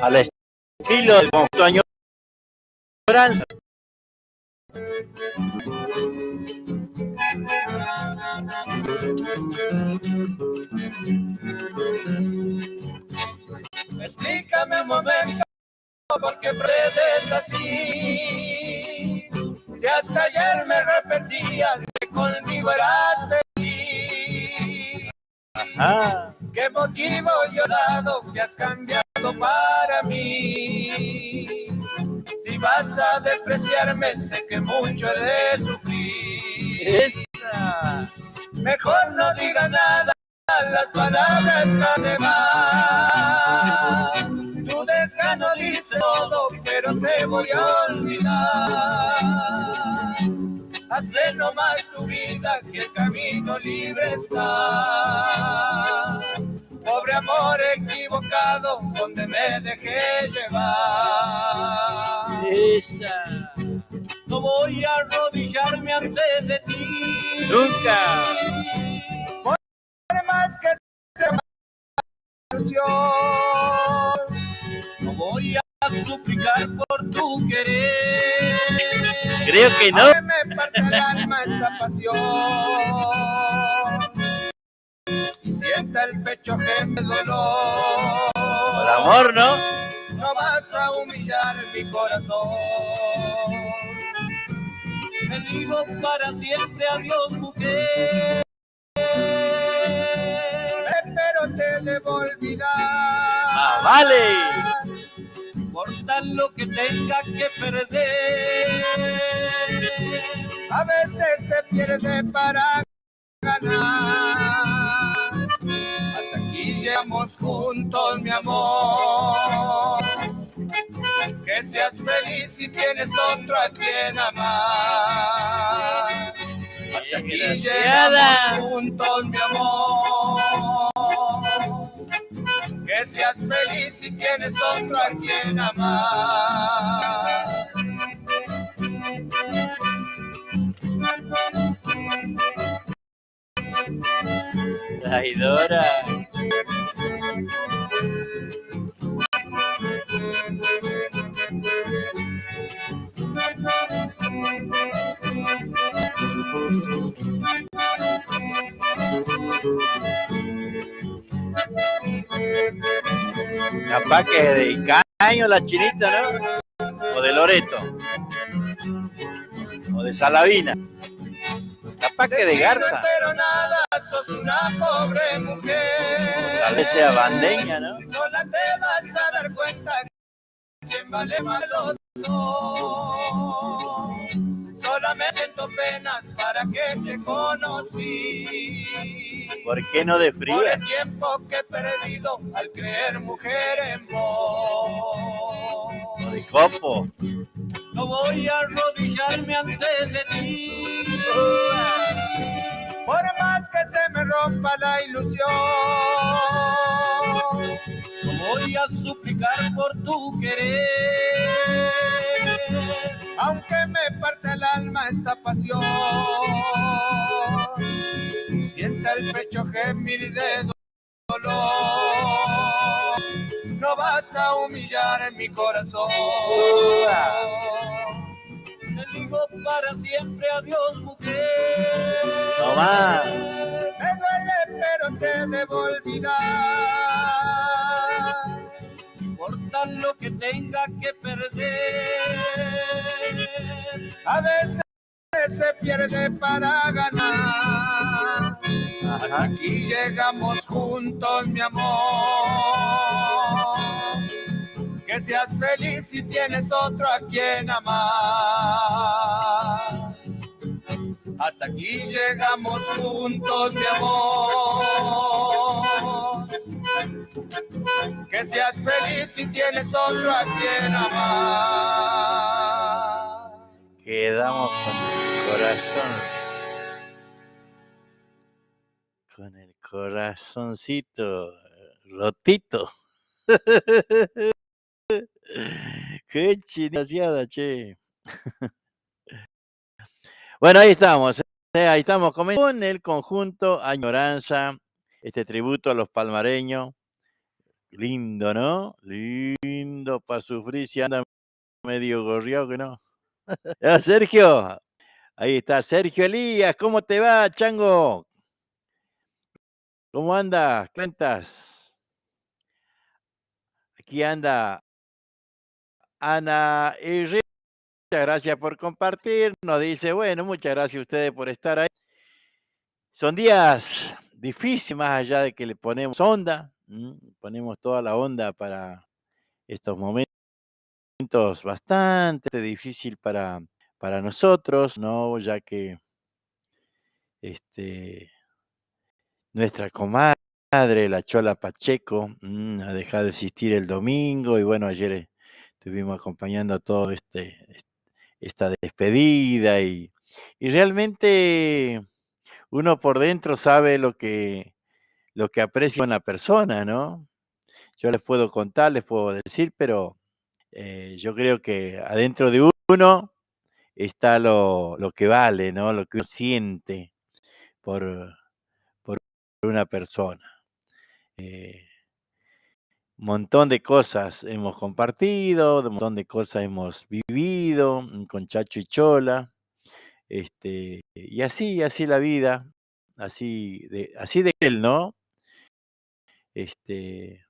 al estilo del conjunto Añoranza. Explícame un momento por qué predes así. Si hasta ayer me repetías que conmigo eras feliz. Ajá. ¿Qué motivo yo he dado que has cambiado para mí? Si vas a despreciarme, sé que mucho he de sufrir. Esa. Mejor no diga nada, las palabras no me van. Tu desgano dice todo, pero te voy a olvidar. Hace nomás tu vida que el camino libre está. Pobre amor equivocado, donde me dejé llevar. Esa. No voy a arrodillarme antes de ti. Nunca. Por más que sea una ilusión, no voy a suplicar por tu querer. Creo que no. A mí me parte el alma esta pasión y sienta el pecho geme dolor. Por amor, ¿no? No vas a humillar mi corazón. Te digo para siempre adiós, mujer. Pero te debo olvidar. Ah, vale. Importa lo que tenga que perder. A veces se pierde para ganar. Hasta aquí llegamos juntos, mi amor. Que seas feliz si tienes otro a quien amar. Hasta aquí llegamos juntos, mi amor. Que seas feliz si tienes otro a quien amar. Traidora. Capaz que de Caño la Chinita, ¿no? O de Loreto. O de Salavina. Capaz que de Garza. Pero nada, sos una pobre mujer. Tal vez sea Bandeña, ¿no? Sola te vas a dar cuenta que quien vale más los dos. Sola me siento penas para que te conocí. ¿Por qué no de Por frías? el tiempo que he perdido al creer mujer en vos. O de copo. No voy a arrodillarme antes de ti. Por más que se me rompa la ilusión, no voy a suplicar por tu querer. Aunque me parte el alma esta pasión, sienta el pecho gemir de dolor. No vas a humillar mi corazón. Te digo para siempre adiós, mujer. No más. Me duele, pero te debo olvidar. No importa lo que tenga que perder. A veces se pierde para ganar. Hasta aquí llegamos juntos, mi amor. Que seas feliz si tienes otro a quien amar. Hasta aquí llegamos juntos, mi amor. Que seas feliz si tienes otro a quien amar. Quedamos con el corazón. Con el corazoncito rotito. Qué chinosiada, che. Bueno, ahí estamos. Ahí estamos con el conjunto Añoranza, este tributo a los palmareños, Lindo, ¿no? Lindo para sufrir si anda medio gorriado que no. Sergio, ahí está Sergio Elías, ¿cómo te va, chango? ¿Cómo andas? ¿Cuentas? Aquí anda Ana Herrera, muchas gracias por compartir. Nos dice, bueno, muchas gracias a ustedes por estar ahí. Son días difíciles, más allá de que le ponemos onda, ponemos toda la onda para estos momentos bastante difícil para nosotros, ¿no? Ya que este, nuestra comadre, la Chola Pacheco, ha dejado de existir el domingo y bueno, ayer estuvimos acompañando todo esta despedida y realmente uno por dentro sabe lo que aprecia en la persona, ¿no? Yo les puedo contar, les puedo decir, pero yo creo que adentro de uno está lo que vale, ¿no? Lo que uno siente por, por una persona. Un montón de cosas hemos compartido, un montón de cosas hemos vivido con Chacho y Chola, y así la vida, así de él, ¿no? Este,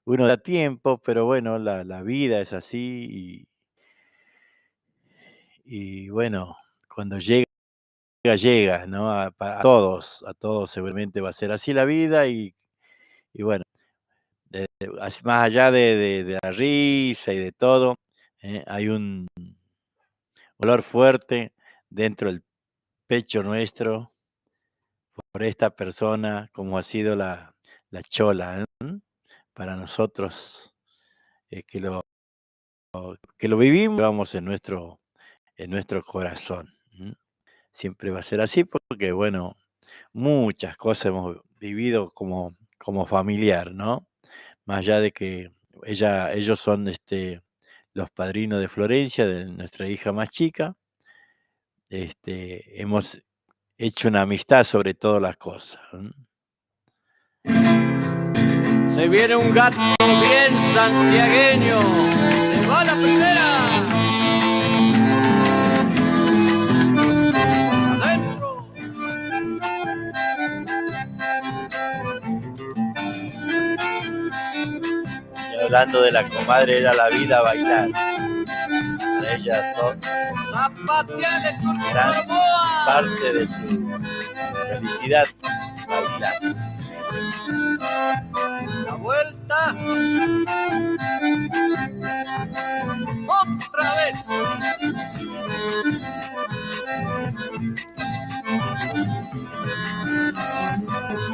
uno da tiempo, pero bueno, la vida es así y bueno, cuando llega, ¿no? A todos seguramente va a ser así la vida y bueno, más allá de la risa y de todo, hay un olor fuerte dentro del pecho nuestro por esta persona, como ha sido la Chola, para nosotros que lo vivimos, llevamos en nuestro corazón. Siempre va a ser así porque, bueno, muchas cosas hemos vivido como familiar, ¿no? Más allá de que ellos son los padrinos de Florencia, de nuestra hija más chica, hemos hecho una amistad sobre todas las cosas. Se viene un gato bien santiagueño. Se va la primera. Adentro. Y hablando de la comadre, era la vida bailar. Para ella Zapateale con gran parte de su felicidad bailar. La vuelta. Otra vez.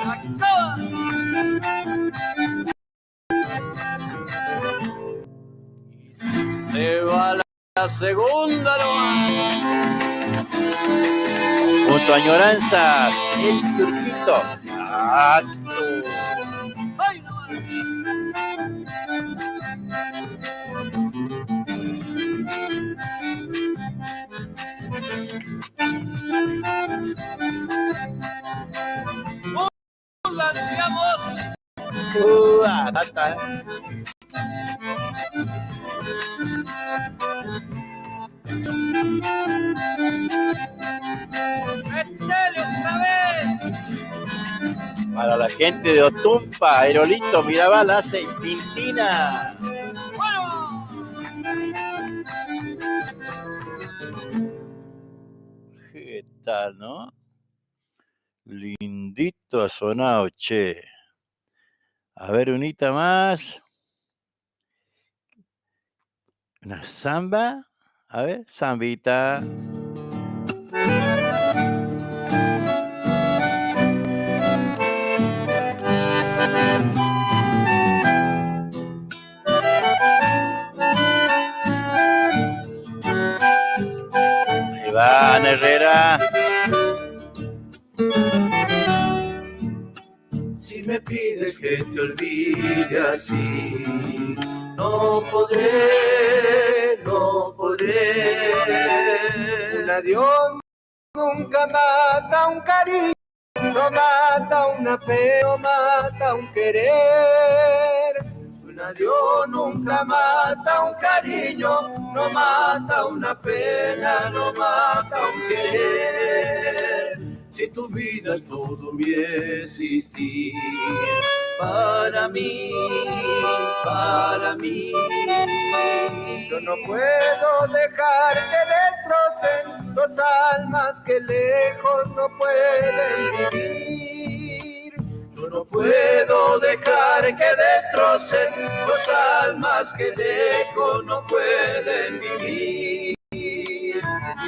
Acaba. Se va la segunda nomás. Junto a añoranzas, el Turquito. ¡Ay, no! ¡Lanzamos! Tata. ¡Métele otra vez! Para la gente de Otumpa, Aerolito Mirabal hace Tintina. ¡Bueno! ¿Qué tal, no? Lindito ha sonado, che. A ver, unita más. Una samba. A ver, zambita. Ahí va, Ana Herrera. Si me pides que te olvide así, no podré, no podré. Un adiós nunca mata un cariño, no mata un apego, mata un querer. adiós nunca mata un cariño, no mata una pena, no mata un querer. Si tu vida es todo mi existir, para mí, para mí. Yo no puedo dejar que destrocen dos almas que lejos no pueden vivir. Yo no puedo dejar que destrocen dos almas que lejos no pueden vivir. Y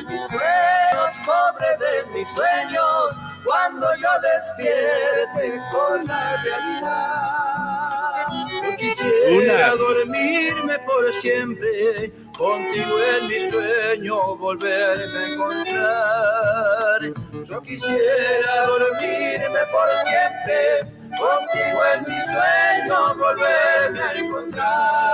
mis sueños, pobre de mis sueños, cuando yo despierte con la realidad. Yo quisiera dormirme por siempre, contigo en mi sueño volverme a encontrar. Yo quisiera dormirme por siempre, contigo en mi sueño volverme a encontrar.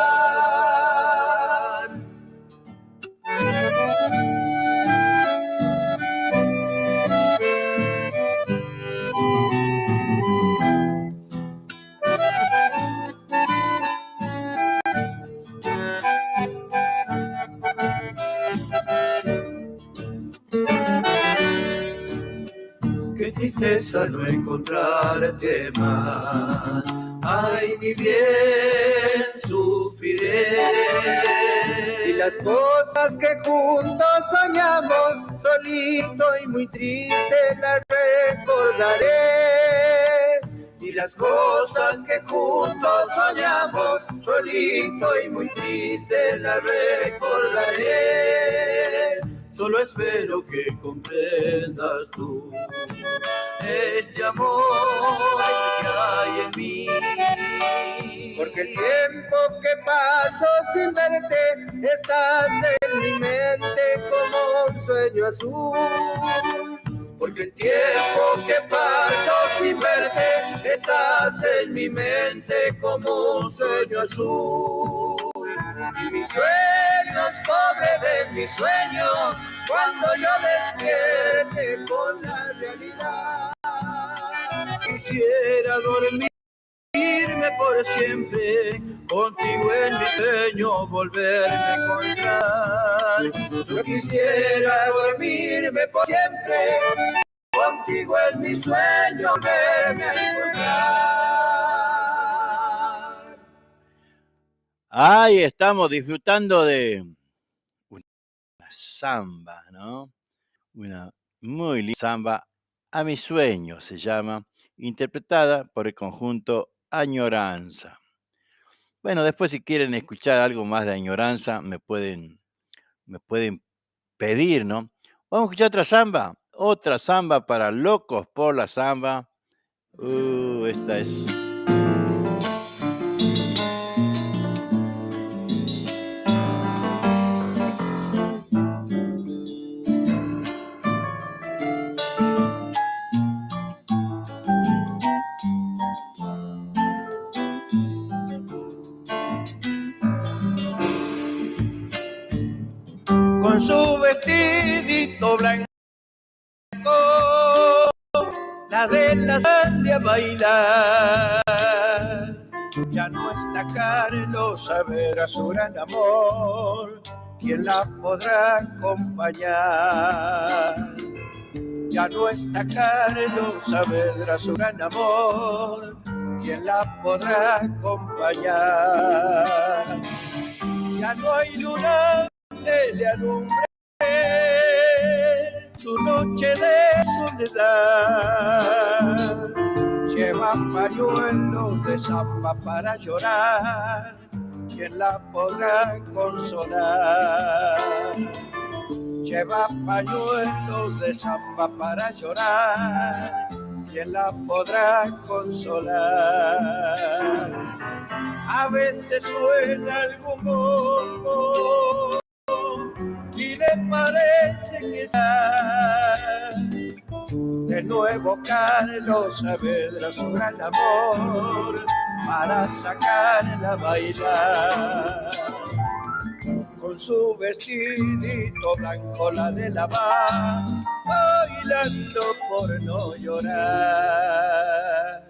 Qué tristeza no encontrarte más. Ay, mi bien, sufriré. Y las cosas que juntos soñamos, solito y muy triste las recordaré. Y las cosas que juntos soñamos, solito y muy triste las recordaré. Solo espero que comprendas tú este amor que hay en mí. Porque el tiempo que paso sin verte estás en mi mente como un sueño azul. Porque el tiempo que paso sin verte estás en mi mente como un sueño azul. Y mis sueños, pobre de mis sueños, cuando yo despierte con la realidad. Quisiera dormirme por siempre, contigo en mi sueño volverme a encontrar. Yo quisiera dormirme por siempre, contigo en mi sueño volverme a encontrar. Ahí estamos disfrutando de una samba, ¿no? Una muy linda samba, A mi sueño se llama, interpretada por el conjunto Añoranza. Bueno, después si quieren escuchar algo más de Añoranza, me pueden pedir, ¿no? Vamos a escuchar otra samba para locos por la samba. Esta es... Con su vestidito blanco, la de la sale a bailar. Ya no está Carlos a ver a su gran amor, ¿quién la podrá acompañar? Ya no está Carlos a ver a su gran amor, ¿quién la podrá acompañar? Ya no hay luna que le alumbre su noche de soledad. Lleva pañuelos de samba para llorar, ¿quién la podrá consolar? Lleva pañuelos de samba para llorar, ¿quién la podrá consolar? A veces suena algún bombo y le parece que está de nuevo Carlos Saavedra su gran amor para sacarla a bailar. Con su vestidito blanco la de la va bailando por no llorar.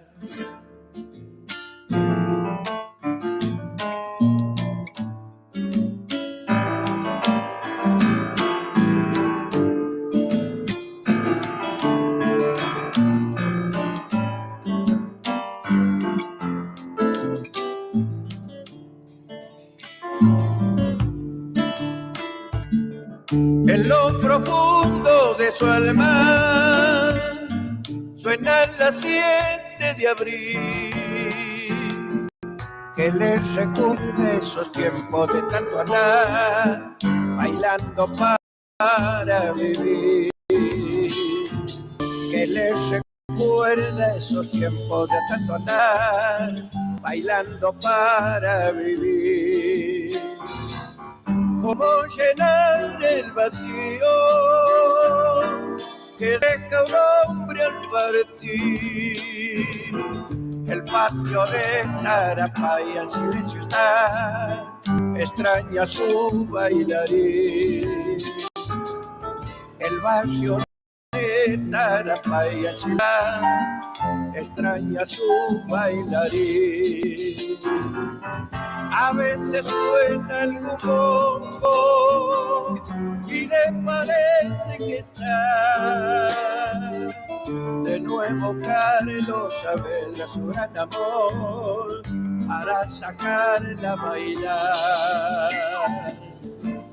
En lo profundo de su alma suenan las 7 de abril, que les recuerde esos tiempos de tanto andar bailando para vivir, que les recuerda esos tiempos de tanto andar bailando para vivir. ¿Cómo llenar el vacío que deja un hombre al partir? El patio de Tarapaya en silencio está, extraña su bailarín. El barrio de Tarapaya en silencio extraña su bailarín. A veces suena algún bombo y le parece que está de nuevo Carlos Saavedra, su gran amor, para sacarla a bailar.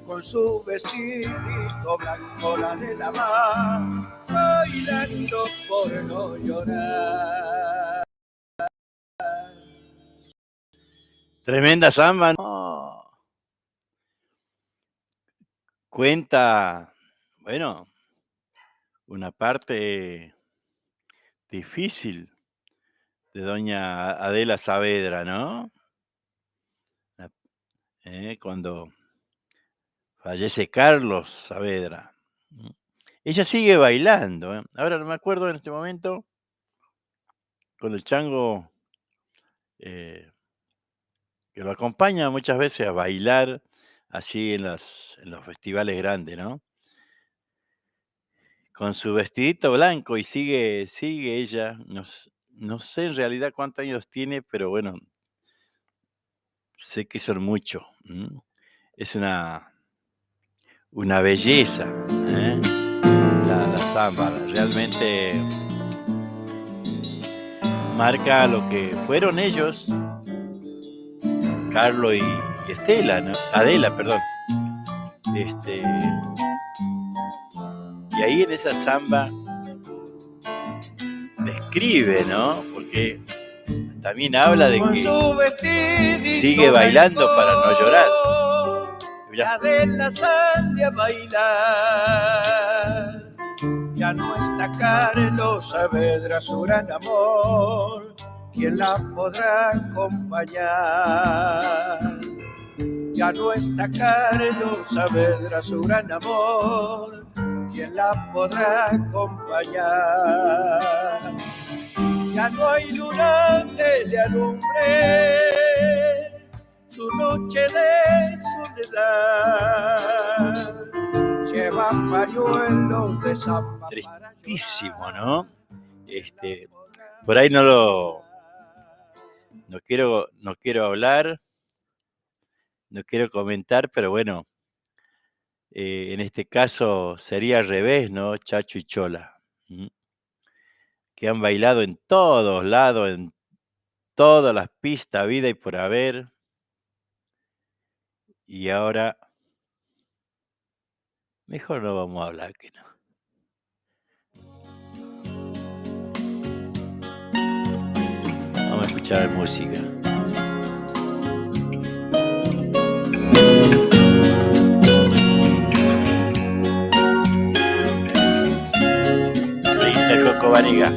Con su vestidito blanco la de la mano, bailando por no llorar. Tremenda samba, ¿no? Cuenta, bueno, una parte difícil de doña Adela Saavedra, ¿no? Cuando fallece Carlos Saavedra. Ella sigue bailando, ¿eh? Ahora no me acuerdo en este momento, con el Chango, que lo acompaña muchas veces a bailar así en los festivales grandes, ¿no? Con su vestidito blanco y sigue ella, no sé en realidad cuántos años tiene, pero bueno, sé que son muchos. Es una belleza, ¿eh? La samba, realmente marca lo que fueron ellos, Carlos y Estela, ¿no? Adela, perdón. Y ahí en esa samba describe, ¿no? Porque también habla de que sigue bailando para no llorar. Ya Adela sale a bailar, ya no está Carlos Saavedra, su gran amor, ¿quién la podrá acompañar? Ya no está Carlos Saavedra, su gran amor, ¿quién la podrá acompañar? Ya no hay luna que le alumbre su noche de soledad. Lleva pañuelos de samba. Tristísimo, ¿no? Por ahí no quiero hablar, no quiero comentar, pero bueno, en este caso sería al revés, ¿no? Chacho y Chola, que han bailado en todos lados, en todas las pistas, vida y por haber, y ahora mejor no vamos a hablar, que no. Vamos a escuchar música. De Coco Bariga.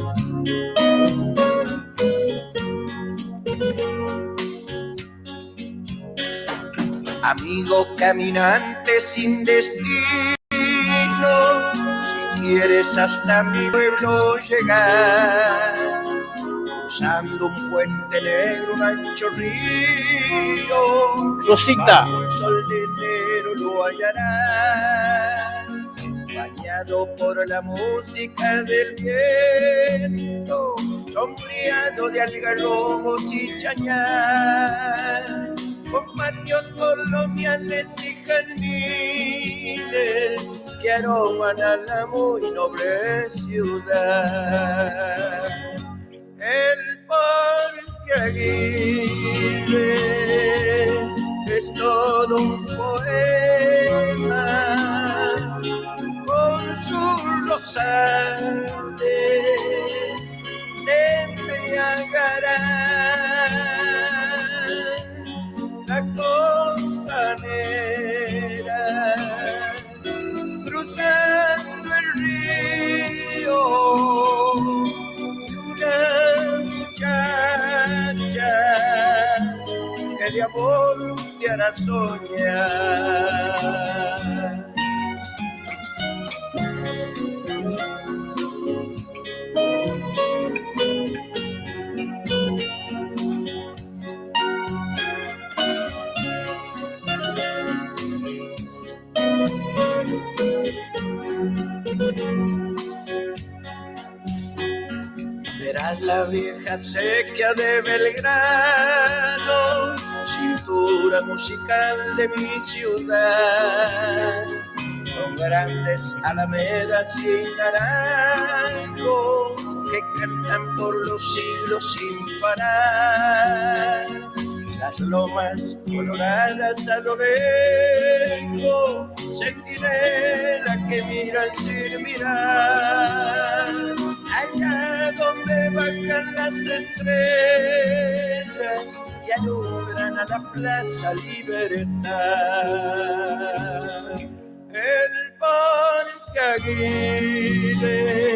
Amigo caminante sin destino, si quieres hasta mi pueblo llegar, cruzando un puente negro, un ancho río, Rosita, bajo el sol de enero lo hallarás, bañado por la música del viento, sombreado de algarrobos y chañar, con patios coloniales y jazmines que aroman a la muy noble ciudad. El Parque Aguirre es todo un poema te hará soñar. Verás la vieja sequía de Belgrano, cintura musical de mi ciudad, con grandes alamedas y naranjos que cantan por los siglos sin parar. Las lomas coloradas a lo lejos, centinela que miran sin mirar. Allá donde bajan las estrellas y alumbran a la Plaza Libertad. El Parque Aguirre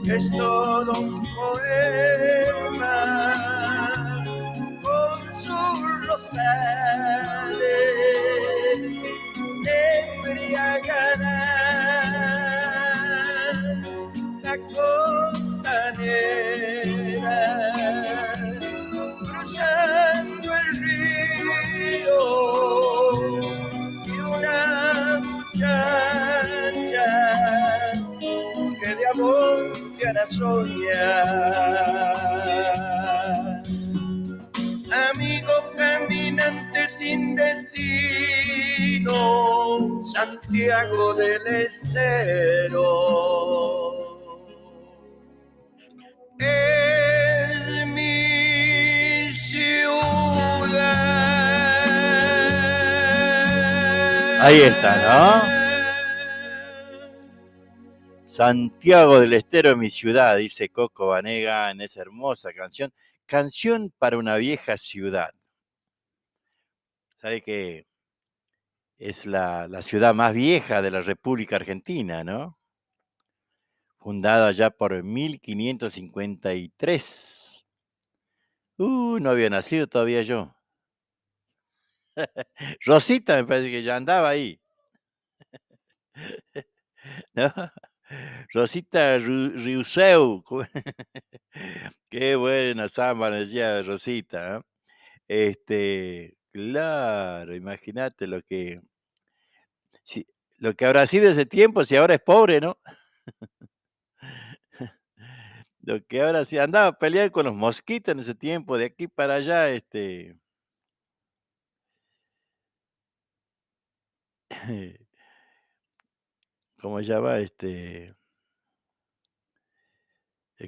es todo un poema con sus rosales embriagarán la costanera, cruzando el río, y una muchacha que de amor te hará soñar. Amigo caminante sin destino, Santiago del Estero, es mi ciudad. Ahí está, ¿no? Santiago del Estero, mi ciudad, dice Coco Banega en esa hermosa canción. Canción para una vieja ciudad. ¿Sabe que es la ciudad más vieja de la República Argentina, ¿no? Fundada ya por 1553. No había nacido todavía yo. Rosita me parece que ya andaba ahí. ¿No? Rosita Riuseu. Qué buena samba, decía Rosita, ¿eh? Claro, imagínate lo que habrá sido ese tiempo, si ahora es pobre, ¿no? Lo que ahora sí andaba peleando con los mosquitos en ese tiempo, de aquí para allá, ¿cómo se llama? El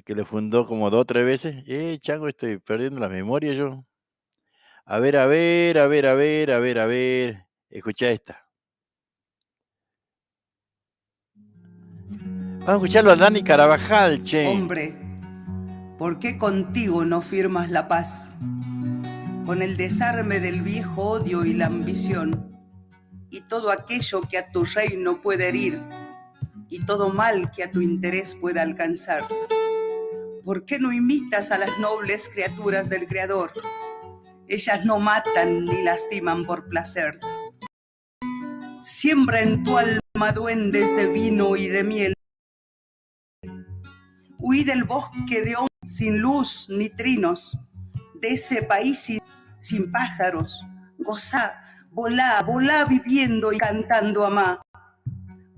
que lo fundó como 2 o 3 veces. Chango, estoy perdiendo la memoria yo. A ver, a ver, a ver, a ver, a ver, a ver. Escucha esta. Vamos a escucharlo a Dani Carabajal, che. Hombre, ¿por qué contigo no firmas la paz? Con el desarme del viejo odio y la ambición, y todo aquello que a tu reino puede herir, y todo mal que a tu interés pueda alcanzar. ¿Por qué no imitas a las nobles criaturas del Creador? Ellas no matan ni lastiman por placer. Siembra en tu alma duendes de vino y de miel. Huí del bosque de hombres sin luz ni trinos, de ese país sin pájaros. Gozá, volá, volá viviendo y cantando amá.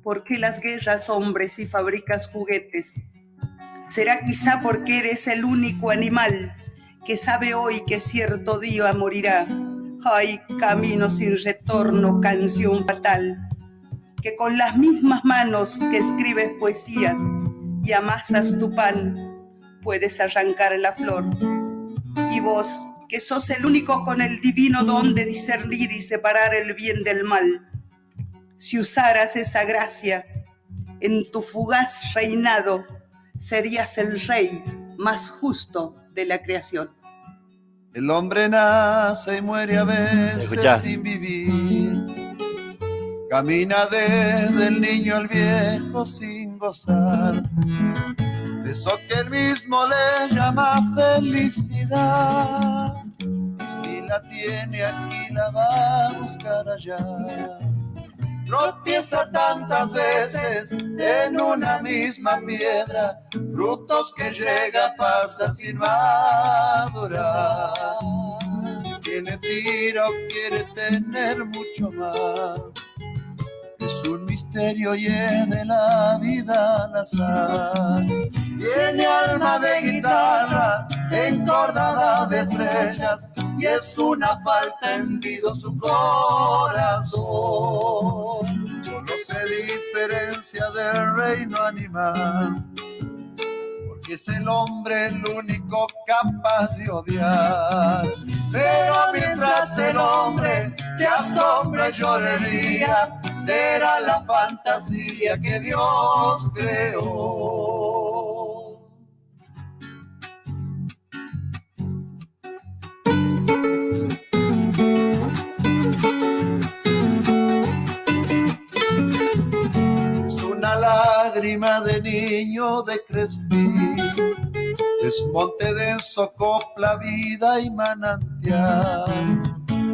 ¿Por qué las guerras, hombres, y fabricas juguetes? ¿Será quizá porque eres el único animal que sabe hoy que cierto día morirá? Ay, camino sin retorno, canción fatal, que con las mismas manos que escribes poesías y amasas tu pan, puedes arrancar la flor. Y vos, que sos el único con el divino don de discernir y separar el bien del mal, si usaras esa gracia en tu fugaz reinado, serías el rey más justo de la creación. El hombre nace y muere a veces Escuchá. sin vivir. Camina desde el niño al viejo sin gozar de eso que él mismo le llama felicidad. Y si la tiene aquí, la va a buscar allá. Tropieza tantas veces en una misma piedra, frutos que llega, pasa sin madurar. Tiene tiro, quiere tener mucho más. Es un misterio y es de la vida al azar. Tiene alma de guitarra encordada de estrellas y es una falta en vido su corazón. Solo se diferencia del reino animal, porque es el hombre el único capaz de odiar. Pero mientras el hombre se asombra y llorería, será la fantasía que Dios creó. Es una lágrima de niño de crespín, es monte denso, copla, vida y manantial.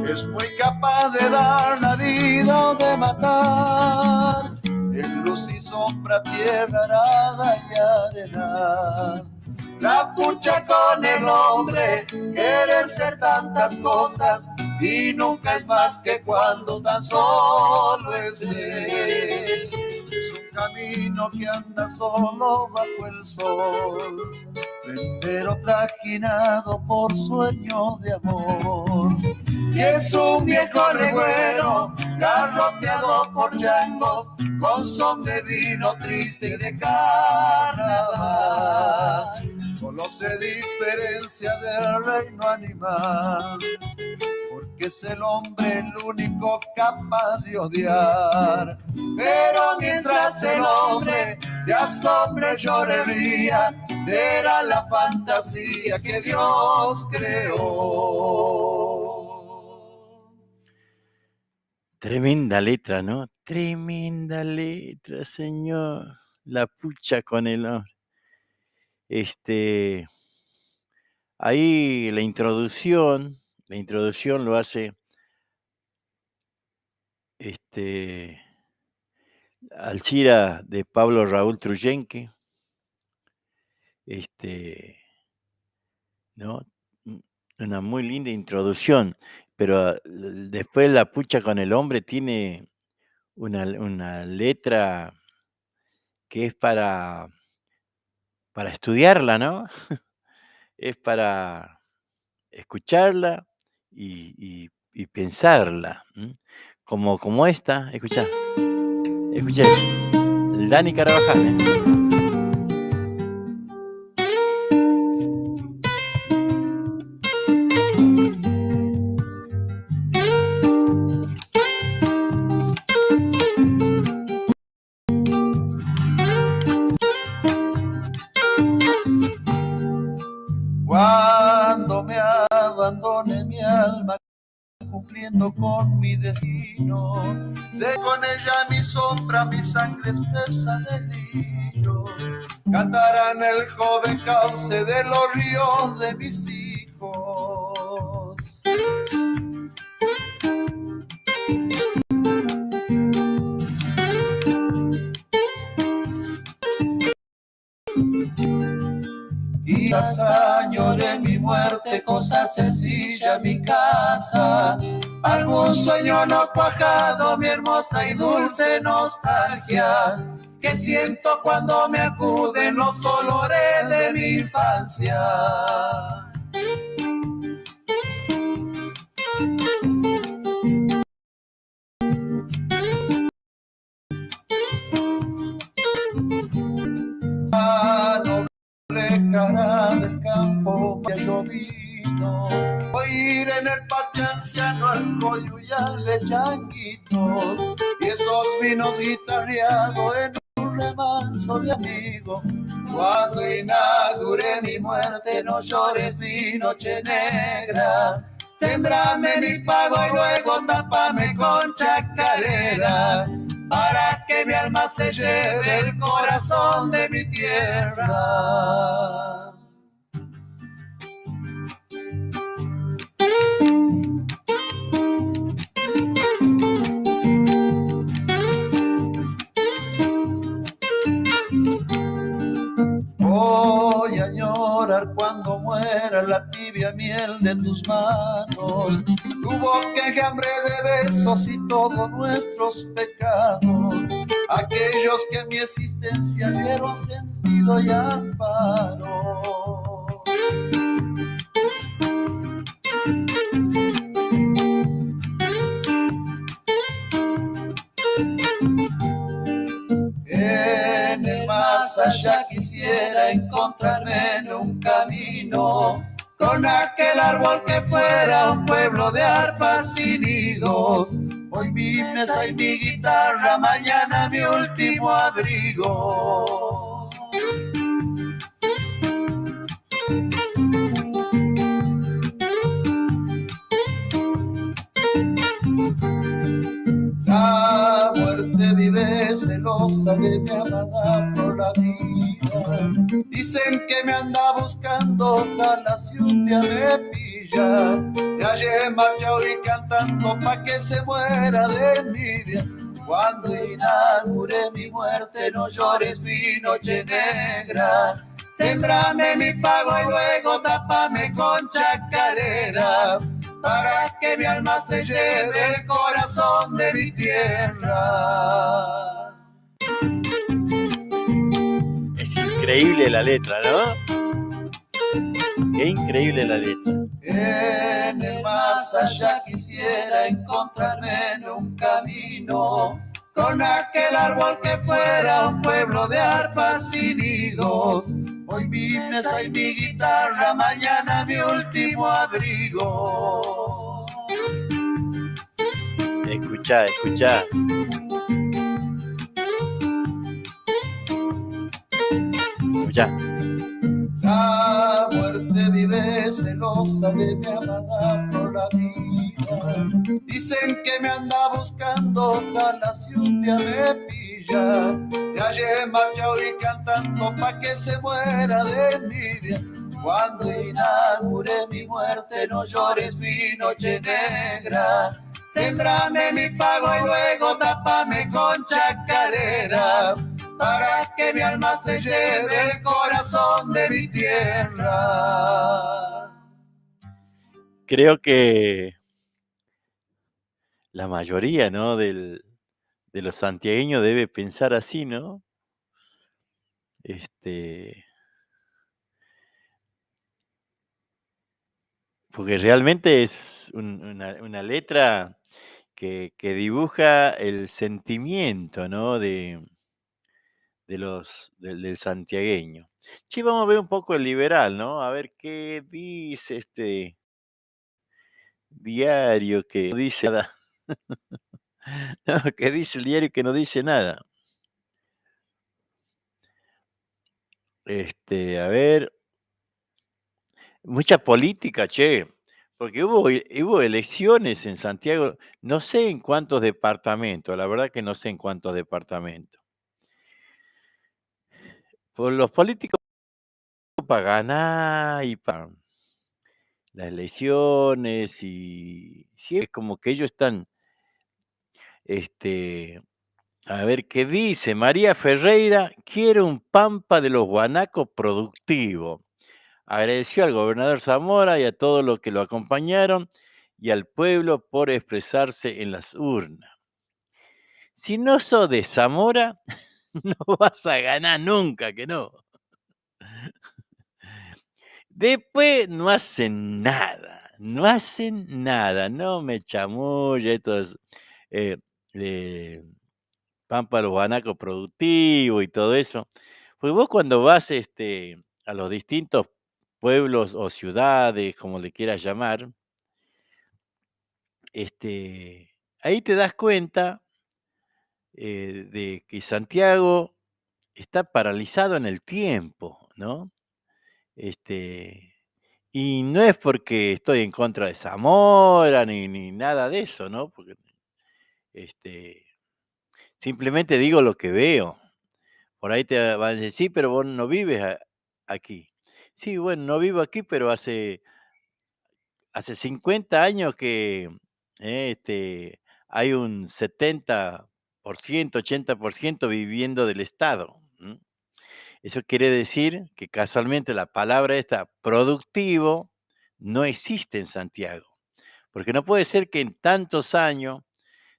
Es muy capaz de dar la vida o de matar, en luz y sombra, tierra arada y arenal. La pucha con el hombre, quiere ser tantas cosas y nunca es más que cuando tan solo es él. Es un camino que anda solo bajo el sol, sendero trajinado por sueño de amor. Y es un viejo legüero, garroteado por changos, con son de vino triste y de carnaval. Solo se diferencia del reino animal, porque es el hombre el único capaz de odiar. Pero mientras el hombre se asombre y llorería, será la fantasía que Dios creó. Tremenda letra, ¿no? Tremenda letra, señor. La pucha con el hombre. Ahí la introducción lo hace Alcira de Pablo Raúl Truyenque, ¿no? Una muy linda introducción, pero después la pucha con el hombre tiene una letra que es para estudiarla, ¿no? Es para escucharla y pensarla, como esta, escuchá, el Dani Carvajal, Cuando me abandone mi alma, cumpliendo con mi destino, sé con ella mi sombra, mi sangre espesa de grillo. Cantarán el joven cauce de los ríos de mis hijos. Quizás añoré mi muerte, cosa sencilla, mi casa. Algún sueño no cuajado, mi hermosa y dulce nostalgia, que siento cuando me acuden los olores de mi infancia. Cara del campo me ha llovido, oír en el patio anciano al coyuyal changuitos y esos vinos guitarreados en un remanso de amigos. Cuando inauguré mi muerte, no llores mi noche negra, sembrame mi pago y luego tápame con chacarera, para que mi alma se lleve el corazón de mi tierra. tibia miel de tus manos, tu boca enjambre de besos y todos nuestros pecados, aquellos que mi existencia dieron sentido y amparo. En el más allá quisiera encontrarme en un camino con aquel árbol que fuera un pueblo de arpas y nidos. Hoy mi mesa y mi guitarra, mañana mi último abrigo. La muerte vive celosa de mi amada flor la vida. Dicen que me anda buscando, ojalá si un día me pilla. Me hallé marchado y cantando pa' que se muera de envidia. Cuando inaugure mi muerte, no llores mi noche negra. Sembrame mi pago y luego tapame con chacareras, para que mi alma se lleve el corazón de mi tierra. Es increíble la letra, ¿no? Qué increíble la letra. En el más allá quisiera encontrarme en un camino con aquel árbol que fuera un pueblo de arpas y nidos. Hoy mi mesa y mi guitarra, mañana mi último abrigo. Escuchá, escuchá. Escuchá. La muerte vive celosa de mi amada flor la vida. Dicen que me anda buscando, ojalá si un día me pilla. Me hallé marchado y cantando pa' que se muera de envidia. Cuando inaugure mi muerte, no llores mi noche negra. Sembrame mi pago y luego tapame con chacareras, para que mi alma se lleve el corazón de mi tierra. Creo que la mayoría, ¿no? de los santiagueños debe pensar así, ¿no? Porque realmente es una letra que dibuja el sentimiento, ¿no? Del santiagueño. Sí, vamos a ver un poco el liberal, ¿no? A ver qué dice este diario que no dice nada. No, ¿qué dice el diario que no dice nada? A ver, mucha política, che, porque hubo elecciones en Santiago, no sé en cuántos departamentos, la verdad que no sé en cuántos departamentos. Por los políticos para ganar y para las elecciones y sí, es como que ellos están, a ver qué dice. María Ferreira quiere un Pampa de los guanacos productivo. Agradeció al gobernador Zamora y a todos los que lo acompañaron y al pueblo por expresarse en las urnas. Si no sos de Zamora, no vas a ganar nunca, que no. Después no hacen nada, no me chamulle estos eh, Pampa los guanacos productivos y todo eso. Pues vos cuando vas a los distintos pueblos o ciudades, como le quieras llamar, ahí te das cuenta de que Santiago está paralizado en el tiempo, ¿no? Este, y no es porque estoy en contra de Zamora ni nada de eso, ¿no? Porque este, simplemente digo lo que veo. Por ahí te van a decir, sí, pero vos no vives aquí. Sí, bueno, no vivo aquí, pero hace 50 años que hay un 70%, 80% viviendo del Estado. ¿M? Eso quiere decir que casualmente la palabra esta, productivo, no existe en Santiago, porque no puede ser que en tantos años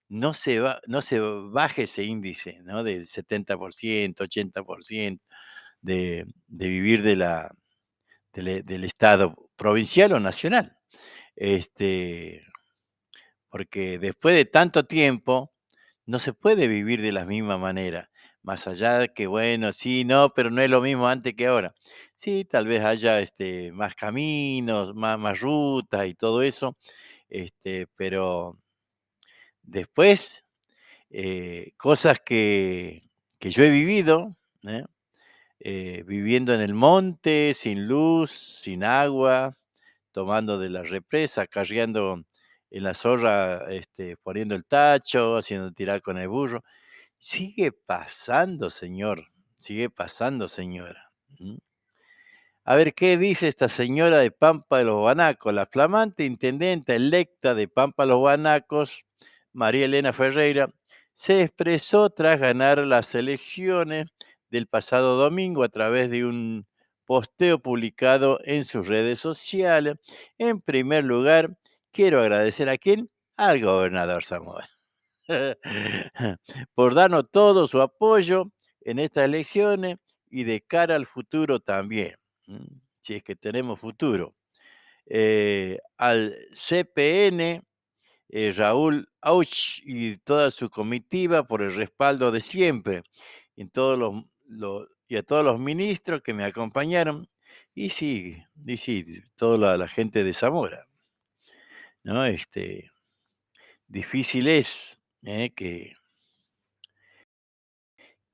no se baje ese índice, ¿no? Del 70%, 80% de vivir del Estado provincial o nacional. Este, porque después de tanto tiempo no se puede vivir de la misma manera. Más allá de que, bueno, sí, no, pero no es lo mismo antes que ahora. Sí, tal vez haya más caminos, más rutas y todo eso, pero después, cosas que yo he vivido, ¿eh? Viviendo en el monte, sin luz, sin agua, tomando de la represa, carriando en la zorra, poniendo el tacho, haciendo tirar con el burro. Sigue pasando, señor, sigue pasando, señora. ¿Mm? A ver, ¿qué dice esta señora de Pampa de los Guanacos? La flamante intendenta electa de Pampa de los Guanacos, María Elena Ferreira, se expresó tras ganar las elecciones del pasado domingo a través de un posteo publicado en sus redes sociales. En primer lugar, quiero agradecer a quién, al gobernador Zamora, por darnos todo su apoyo en estas elecciones y de cara al futuro también, si es que tenemos futuro. Al CPN, Raúl Auch y toda su comitiva por el respaldo de siempre, en y a todos los ministros que me acompañaron, y sí, toda la gente de Zamora, ¿no? Difícil es que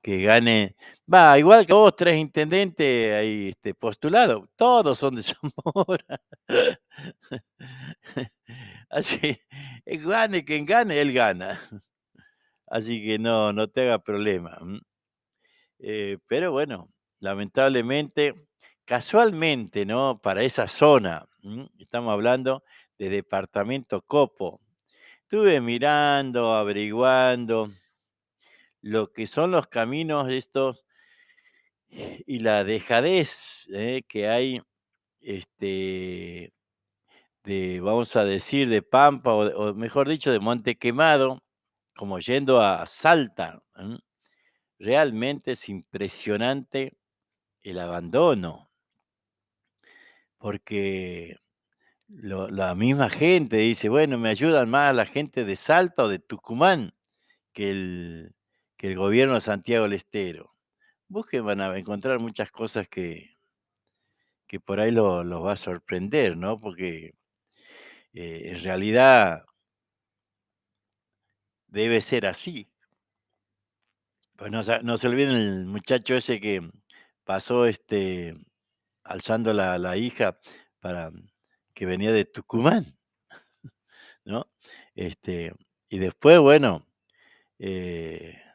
gane, va, igual que vos, 3 intendentes ahí postulados, todos son de Zamora. Así, gane quien gane, él gana. Así que no te haga problema. Pero bueno, lamentablemente, casualmente, ¿no? Para esa zona, estamos hablando de departamento Copo. Estuve mirando, averiguando lo que son los caminos estos y la dejadez, que hay, este, vamos a decir, de Pampa, o mejor dicho, de Monte Quemado, como yendo a Salta. Realmente es impresionante el abandono, porque la misma gente dice, bueno, me ayudan más la gente de Salta o de Tucumán que el gobierno de Santiago del Estero. Busquen, van a encontrar muchas cosas que por ahí los va a sorprender, ¿no? Porque en realidad debe ser así. Pues no se olviden el muchacho ese que pasó alzando la hija para que venía de Tucumán, ¿no? Este, y después, bueno,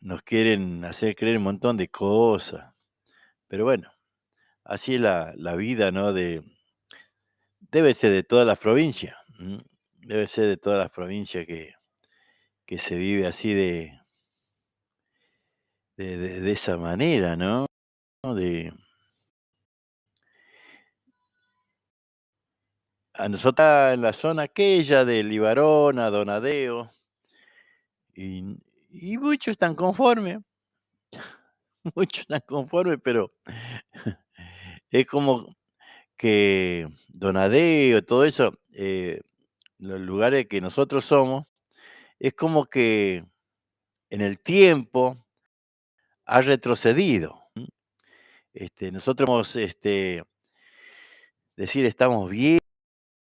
nos quieren hacer creer un montón de cosas. Pero bueno, así es la vida, ¿no? Debe ser de todas las provincias. Debe ser de todas las provincias que se vive así de esa manera, ¿no? De, a nosotros en la zona aquella de Libarona, Donadeo, y, y muchos están conformes, muchos están conformes, pero es como que Donadeo, todo eso, los lugares que nosotros somos, es como que en el tiempo ha retrocedido. Nosotros hemos, decir, estamos bien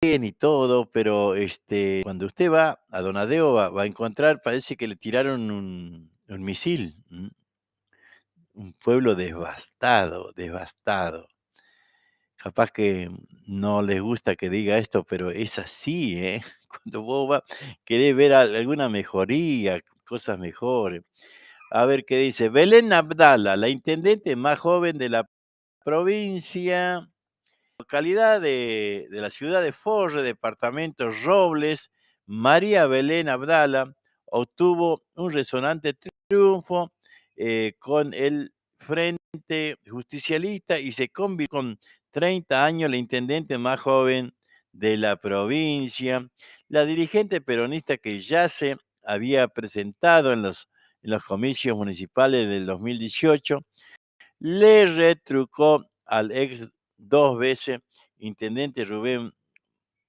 y todo, pero cuando usted va a Donadeo va a encontrar, parece que le tiraron un misil, un pueblo devastado, devastado. Capaz que no les gusta que diga esto, pero es así, ¿eh? Cuando vos querés ver alguna mejoría, cosas mejores. A ver qué dice. Belén Abdala, la intendente más joven de la provincia, localidad de la ciudad de Forre, departamento Robles, María Belén Abdala, obtuvo un resonante triunfo con el Frente Justicialista y se convirtió con 30 años la intendente más joven de la provincia. La dirigente peronista que ya se había presentado en los comicios municipales del 2018 le retrucó al ex dos veces intendente Rubén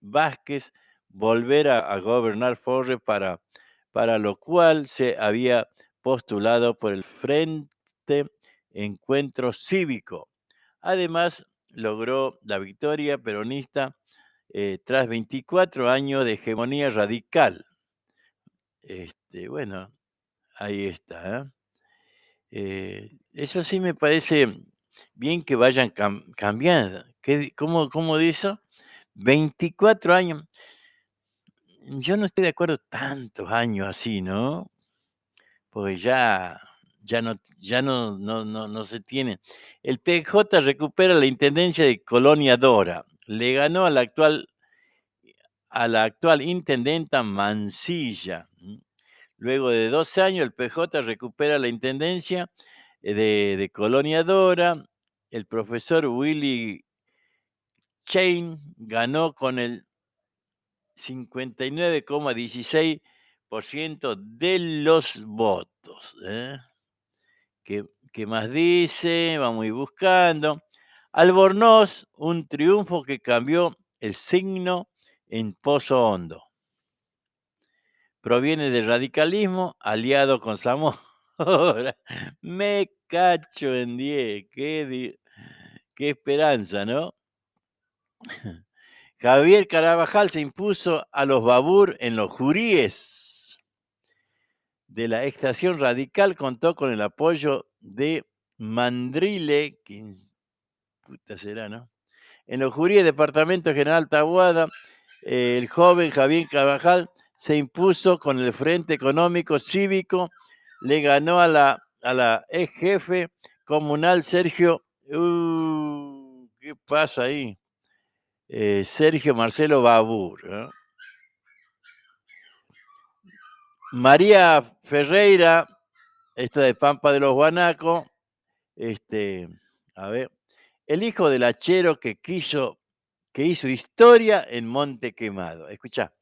Vázquez volver a gobernar Forre para lo cual se había postulado por el Frente Encuentro Cívico. Además, logró la victoria peronista tras 24 años de hegemonía radical. Bueno, ahí está. Eso sí me parece bien que vayan cambiando. ¿Cómo dice? 24 años. Yo no estoy de acuerdo tantos años así, ¿no? Porque ya no se tiene. El PJ recupera la intendencia de Colonia Dora. Le ganó a la actual intendenta Mansilla. Luego de 12 años, el PJ recupera la intendencia de Colonia Dora. El profesor Willy Chain ganó con el 59,16% de los votos. ¿Qué más dice? Vamos a ir buscando. Albornoz, un triunfo que cambió el signo en Pozo Hondo. Proviene del radicalismo aliado con Zamora. Me cacho en 10. Qué esperanza, ¿no? Javier Carabajal se impuso a los Babur en los Juríes. De la estación radical contó con el apoyo de Mandrile, ¿quién puta será, no? En los Juríes, Departamento General Taboada, el joven Javier Carabajal se impuso con el Frente Económico Cívico, le ganó a la ex jefe comunal Sergio, ¿qué pasa ahí? Sergio Marcelo Babur. María Ferreira, esta de Pampa de los Guanacos, a ver, el hijo del hachero que hizo historia en Monte Quemado. Escuchá,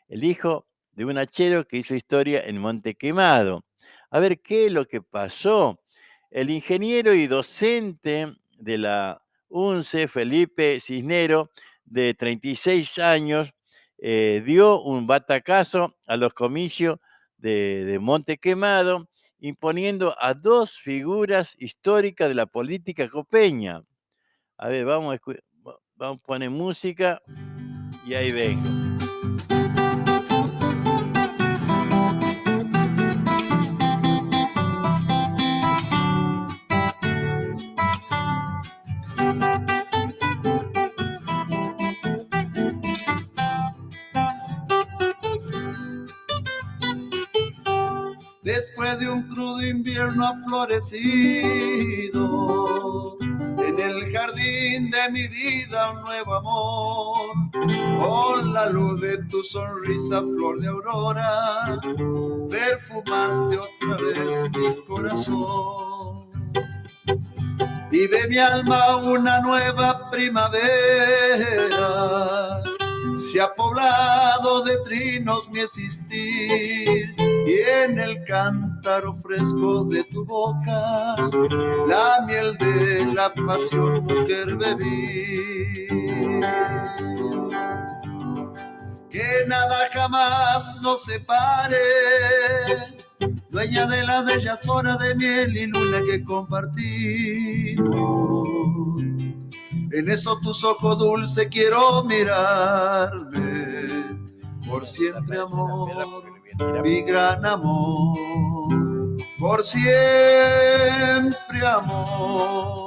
el hijo de un hachero que hizo historia en Monte Quemado. A ver, ¿qué es lo que pasó? El ingeniero y docente de la UNCE, Felipe Cisnero, de 36 años, dio un batacazo a los comicios de Monte Quemado, imponiendo a dos figuras históricas de la política copeña. A ver, vamos a poner música y ahí vengo. Después de un crudo invierno ha florecido en el jardín de mi vida un nuevo amor, con la luz de tu sonrisa, flor de aurora, perfumaste otra vez mi corazón. Vive mi alma una nueva primavera, se ha poblado de trinos mi existir, y en el cántaro fresco de tu boca la miel de la pasión, mujer, bebí. Que nada jamás nos separe, dueña de las bellas horas de miel y luna que compartimos. En esos tus ojos dulces quiero mirarme, por siempre amor, mi gran amor, por siempre amor.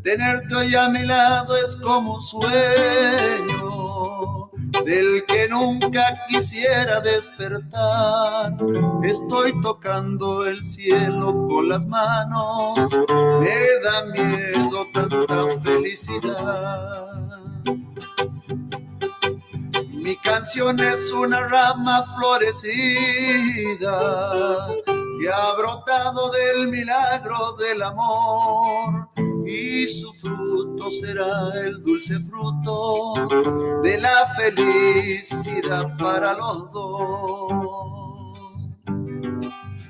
Tenerte hoy a mi lado es como un sueño, del que nunca quisiera despertar. Estoy tocando el cielo con las manos, me da miedo tanta felicidad. Mi canción es una rama florecida que ha brotado del milagro del amor, y su fruto será el dulce fruto de la felicidad para los dos.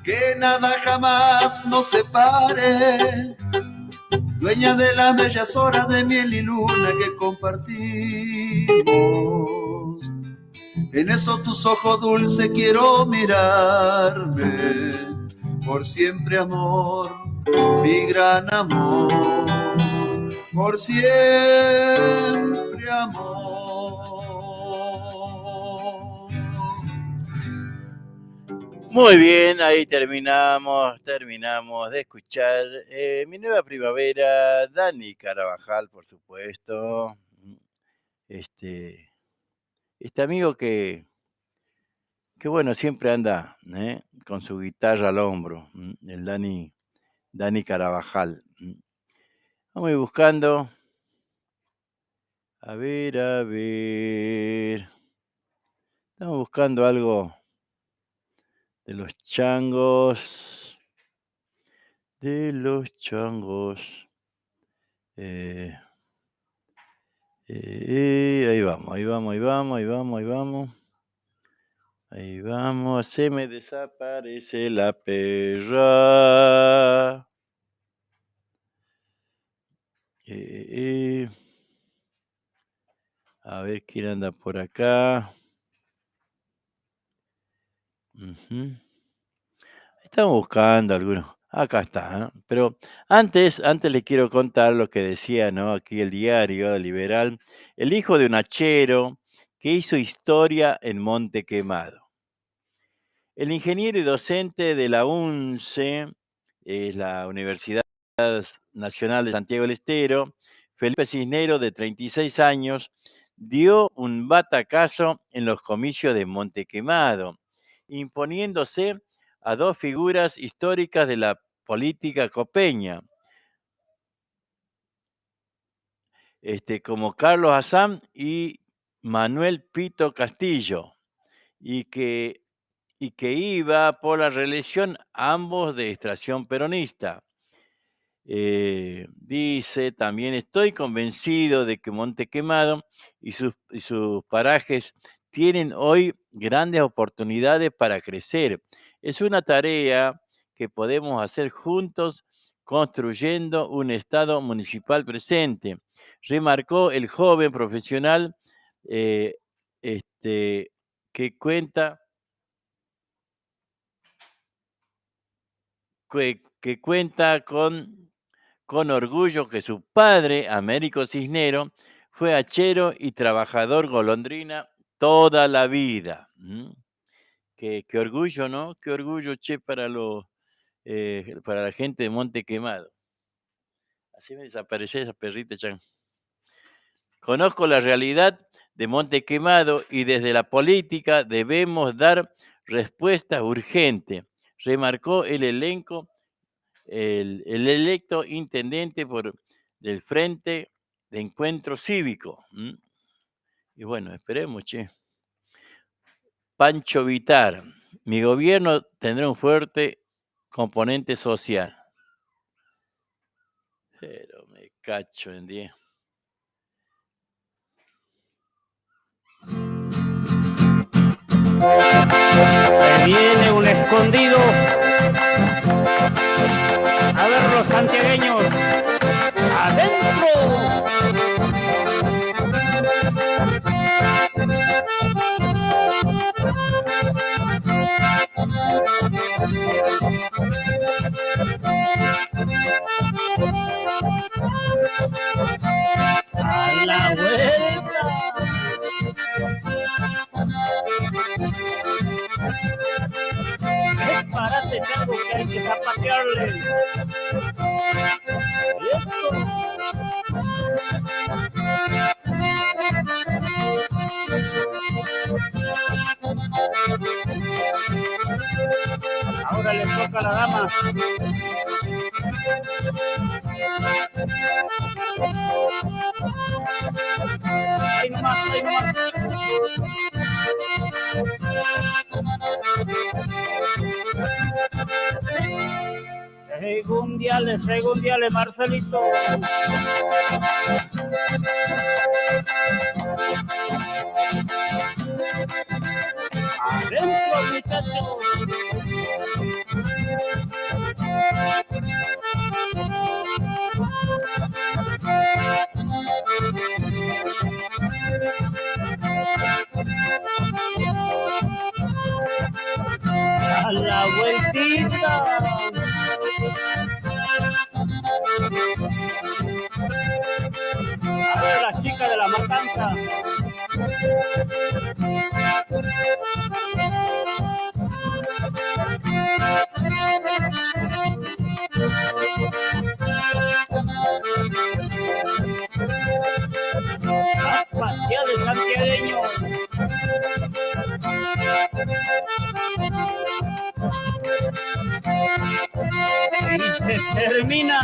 Que nada jamás nos separe, dueña de las bellas horas de miel y luna que compartimos. En esos tus ojos dulces quiero mirarme, por siempre amor, mi gran amor, por siempre amor. Muy bien, ahí terminamos de escuchar Mi Nueva Primavera, Dani Carabajal, por supuesto. Este amigo que bueno, siempre anda con su guitarra al hombro, el Dani Carabajal. Vamos a ir buscando. A ver. Estamos buscando algo de los changos. Ahí vamos. Se me desaparece la perra. A ver quién anda por acá. Estamos buscando algunos. Acá está. Pero antes les quiero contar lo que decía, ¿no? Aquí el diario Liberal. El hijo de un hachero que hizo historia en Monte Quemado. El ingeniero y docente de la UNCE, es la Universidad Nacional de Santiago del Estero, Felipe Cisneros, de 36 años, dio un batacazo en los comicios de Monte Quemado, imponiéndose a dos figuras históricas de la política copeña, como Carlos Azam y Manuel Pito Castillo, y que iba por la reelección, ambos de extracción peronista. Dice también: estoy convencido de que Monte Quemado y sus parajes tienen hoy grandes oportunidades para crecer. Es una tarea que podemos hacer juntos, construyendo un Estado municipal presente, remarcó el joven profesional que cuenta con orgullo que su padre, Américo Cisneros, fue hachero y trabajador golondrina toda la vida. Qué orgullo, ¿no? Qué orgullo, che, para la gente de Monte Quemado. Así me desaparece esa perrita, chan. Conozco la realidad de Monte Quemado y desde la política debemos dar respuestas urgentes, remarcó el electo intendente del Frente de Encuentro Cívico. Y bueno, esperemos, che. Pancho Vittar: mi gobierno tendrá un fuerte componente social. Pero me cacho en 10. Se viene un escondido. A ver los santiagueños. ¡Adentro! ¡A la vuelta! Párate, chango, que hay que zapatearle. Eso. Ahora le toca a la dama. Ahí nomás, ahí nomás. Segundiale, Marcelito. Adentro, muchachos. A la vueltita. A ver, la chica de la matanza. Apatía de santiagueño. Y se termina.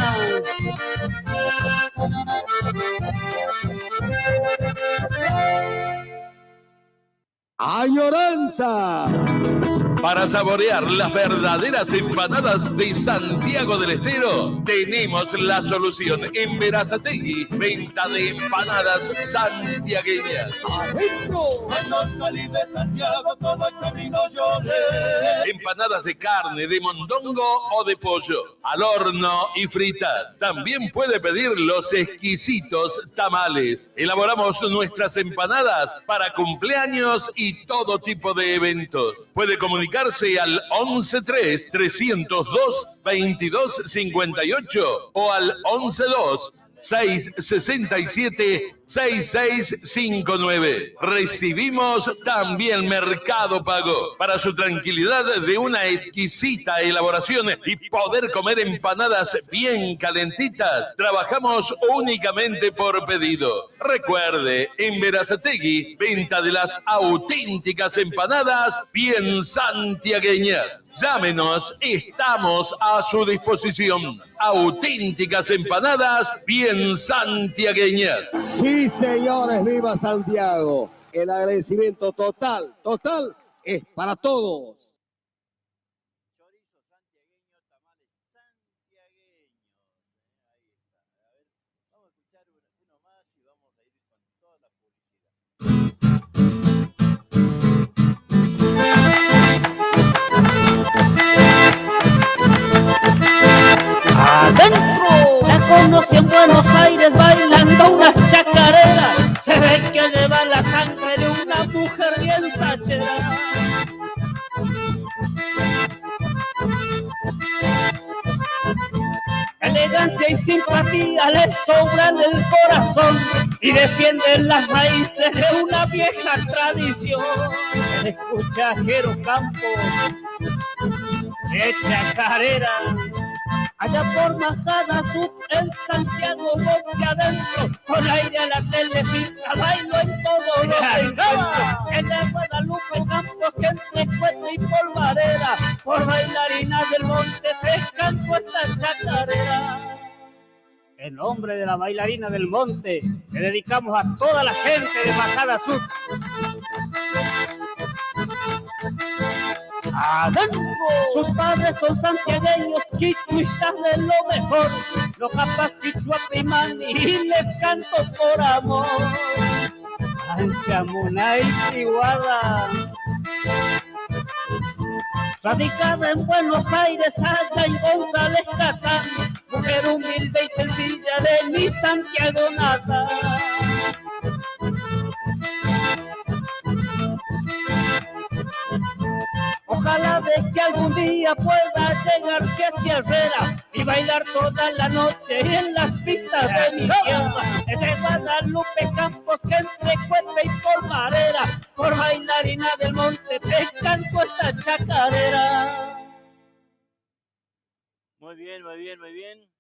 ¡Añoranza! Para saborear las verdaderas empanadas de Santiago del Estero, tenemos la solución en Berazategui. Venta de empanadas santiagueñas. ¡Adentro! Cuando salí de Santiago todo el camino lloré. Empanadas de carne, de mondongo o de pollo, al horno y fritas. También puede pedir los exquisitos tamales. Elaboramos nuestras empanadas para cumpleaños y todo tipo de eventos. Puede comunicarse al 113-302-2258 o al 112-667-6659. Recibimos también Mercado Pago. Para su tranquilidad de una exquisita elaboración y poder comer empanadas bien calentitas, trabajamos únicamente por pedido. Recuerde, en Berazategui, venta de las auténticas empanadas bien santiagueñas. Llámenos, estamos a su disposición. Auténticas empanadas bien santiagueñas. Sí, señores, viva Santiago. El agradecimiento total es para todos. Chorizo santiagueño, tamales santiagueños. Ahí está. A ver, vamos a escuchar uno más y vamos a ir con toda la publicidad. ¡Adentro! La conocí en Buenos Aires bailando unas chacareras. Se ve que lleva la sangre de una mujer bien sachera. Elegancia y simpatía le sobran el corazón y defienden las raíces de una vieja tradición. Escucha Jero Campos, de chacarera. Allá por Majada Sur, en Santiago, monte adentro, con aire a la telecita, bailo en todo lo que encuentro. En la Guadalupe Campos, que entre cuete y polvareda, por bailarina del monte, te canto esta chacarera. En nombre de la bailarina del monte, le dedicamos a toda la gente de Majada Sur. ¡Adentro! Sus padres son santiagueños, quichuistas de lo mejor. No capaz quichua primani y les canto por amor. Anchamunay Chihuahua. Radicada en Buenos Aires, allá en González Catán. Mujer humilde y sencilla de mi Santiago natal. Ojalá de que algún día pueda llegar hacia Herrera y bailar toda la noche en las pistas de mi tierra. Es de Guadalupe Campos, que entre cuete y polvareda, por bailarina del monte te canto esta chacarera. Muy bien, muy bien, muy bien.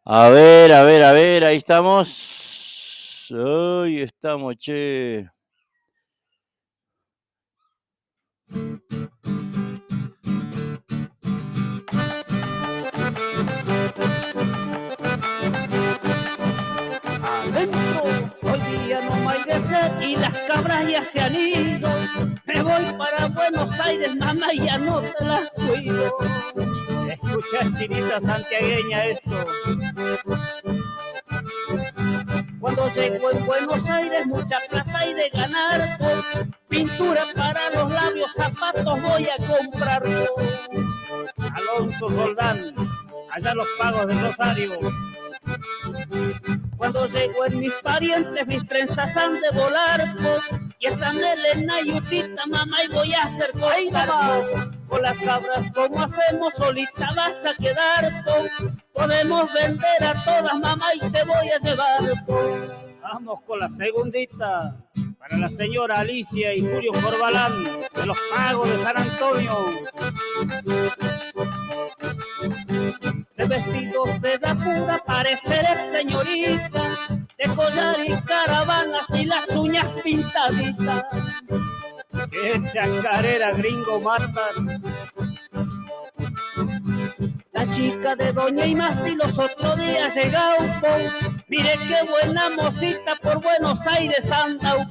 A ver, ahí estamos. Hoy estamos, che. Hoy día no hay de ser y las cabras ya se han ido. Me voy para Buenos Aires, mamá, y ya no te las cuido. Escucha, chinita santiagueña, esto. Cuando llego en Buenos Aires, mucha plata hay de ganar. Por pintura para los labios, zapatos voy a comprar. Alonso Roldán, allá los pagos del Rosario. Cuando llego en mis parientes, mis trenzas han de volar, y están Elena y Utita, mamá, y voy a hacer cosas. Con las cabras, como hacemos, solita vas a quedar, podemos vender a todas, mamá, y te voy a llevar. Vamos con la segundita, para la señora Alicia y Julio Corbalán, de los Pagos de San Antonio. De vestido seda pura pareceré señorita, de collar y caravanas y las uñas pintaditas. ¡Qué chacarera, gringo, matan! La chica de Doña Imasti los otros días llegó, mire qué buena mocita por Buenos Aires anda.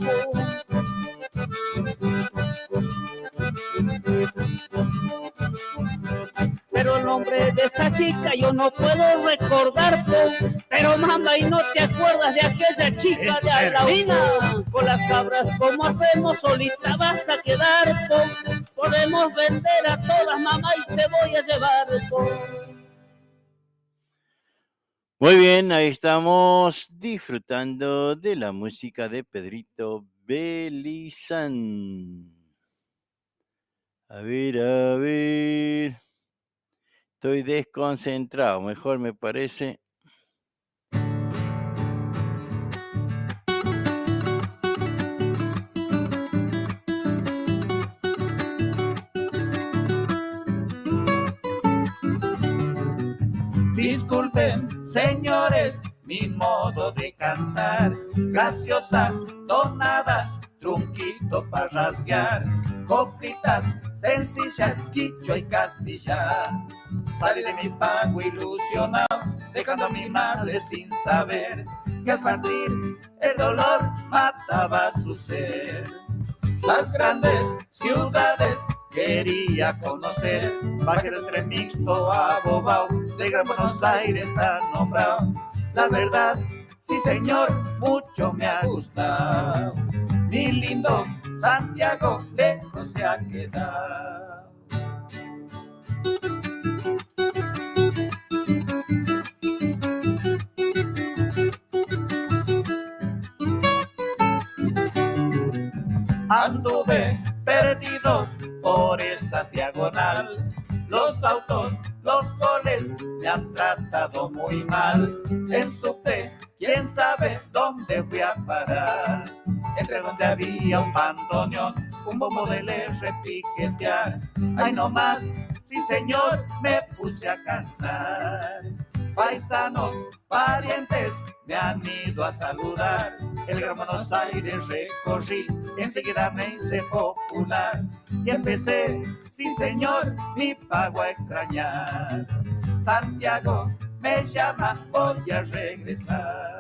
Pero el nombre de esa chica yo no puedo recordar, pero mamá, y no te acuerdas de aquella chica de Alauna. Con las cabras, como hacemos, solita vas a quedar, podemos vender a todas, mamá, y te voy a llevar. Muy bien, ahí estamos disfrutando de la música de Pedrito Belizán. A ver. Estoy desconcentrado, mejor me parece. Disculpen, señores, mi modo de cantar, graciosa, tonada, trunquito para rasguear, coplitas sencillas, quichua y castilla. Salí de mi pago ilusionado, dejando a mi madre sin saber que al partir el dolor mataba su ser. Las grandes ciudades quería conocer, bajé del tren mixto a Bobao, de Gran Buenos Aires está nombrado. La verdad, sí señor, mucho me ha gustado. Mi lindo Santiago lejos se ha quedado. Anduve perdido por esa diagonal. Los autos, los goles me han tratado muy mal. En subte, quién sabe dónde fui a parar. Entre donde había un bandoneón, un bombo de le repiquetear. Ay no más, sí señor, me puse a cantar. Paisanos, parientes, me han ido a saludar. El Gran Buenos Aires recorrí, enseguida me hice popular. Y empecé, sí señor, mi pago a extrañar. Santiago me llama, voy a regresar.